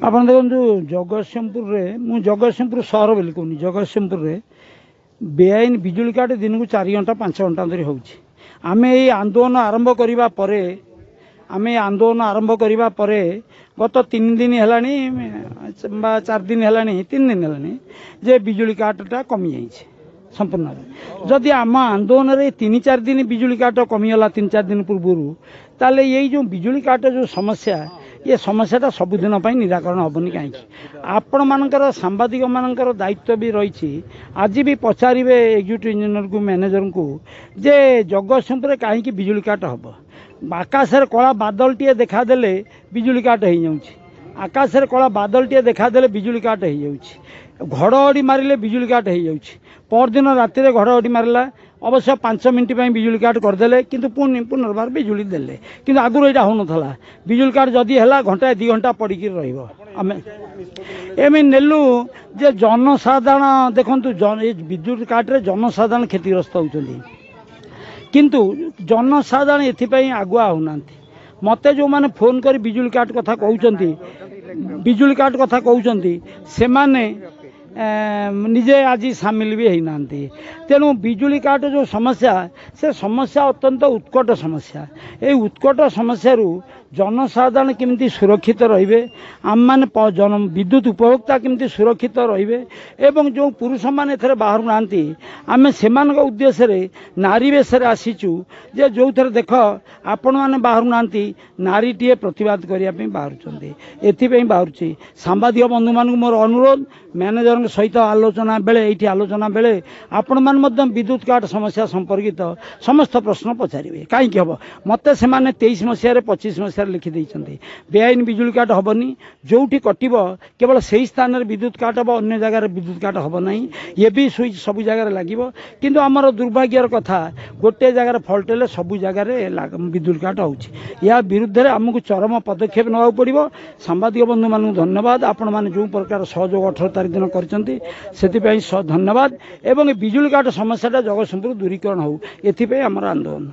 ଆପଣ ଦେଖନ୍ତୁ ଜଗତସିଂହପୁରରେ ମୁଁ ଜଗତସିଂହପୁର ସହର ବୋଲି କହୁନି, ଜଗତସିଂହପୁରରେ ବେଆଇନ ବିଜୁଳି କାଟ ଦିନକୁ 4 ଘଣ୍ଟା 5 ଘଣ୍ଟା ଧରି ହେଉଛି। ଆମେ ଏଇ ଆନ୍ଦୋଳନ ଆରମ୍ଭ କରିବା ପରେ ଗତ 3 ଦିନ ହେଲାଣି ବା 4 ଦିନ ହେଲାଣି 3 ଦିନ ହେଲାଣି ଯେ ବିଜୁଳି କାଟଟା କମିଯାଇଛି ସମ୍ପୂର୍ଣ୍ଣ ଭାବେ। ଯଦି ଆମ ଆନ୍ଦୋଳନରେ 3-4 ଦିନ ବିଜୁଳି କାଟ କମିଗଲା 3-4 ଦିନ ପୂର୍ବରୁ, ତାହେଲେ ଏଇ ଯେଉଁ ବିଜୁଳି କାଟ ଯେଉଁ ସମସ୍ୟା, ये समस्याटा सबुदिन निराकरण हेनी कहीं आपणमानकर सांबादिक मानकर दायित्व भी रही। आज भी पचारे एक्जिक्यूटिव इंजीनियर को मैनेजर को जे जगतसिंहपुर कहीं बिजुली काट हम आकाश कला बादल टे देखादेले बिजुली काट हो जाऊँ, आकाश कला बादल टे देखादेले बिजुली काट हो जाऊँ, घड़घड़ी मारे बिजुली काट हो जाऊँ। परदिन राति घड़घड़ी मारला अवश्य 5 मिनट बिजुली काट करदे कि पुनर्बार बिजुली देले कि आगुरी यहाँ हो नाला बिजुली काट जदि है घंटा 2 घंटा पड़ी रमें नेलु जे जनसाधारण देखु विद्युत काट्रे जनसाधारण क्षतिग्रस्त होती किंतु जनसाधारण एपाई आगुआ होना मत जो मैंने फोन कर बिजुली काट कथा कहते से माने निजे आज सामिल भी होना। तेणु बिजुली काट जो समस्या से समस्या अत्यंत उत्कट समस्या। ये उत्कट समस्या जनसाधारण केमती सुरक्षित रे आम मैंने विद्युत उपभोक्ता केमती सुरक्षित रे एवं जो पुरुष मैंने बाहर ना आम से उद्देश्य नारी बेश आसीचु जे जो थे देख आपण मैंने बाहर ना नारी टीए प्रतिवाद करने बाहर बाहर सांबादिक बंधु मान मोर अनुरोध मैनेजर सहित आलोचना बेले ये आलोचना बेले आपण मैंने विद्युत काट समस्या संपर्कित समस्त प्रश्न पचारे कहीं हम मत से 23 मसीह 25 मसीह लिखि बेआईन बिजुली काट हेनी जो कटो केवल से ही स्थान में विद्युत काट हम अन्य जगार विद्युत काट हम ना ये भी स्विच सब जगार लगे किंतु आमर दुर्भाग्यर कथा गोटे जगार फल्ट है सबू जगार विद्युत काट हो विरुद्ध में आमको चरम पदक्षेप ना पड़ो। सांबादिक बंधु मान धन्यवाद आपण मैंने जो प्रकार सहयोग 18 तारीख दिन कर धन्यवाद एवं बिजुली काट समस्याटा जगतसिंहपुर दूरीकरण हो एथिपाई आमर आंदोलन।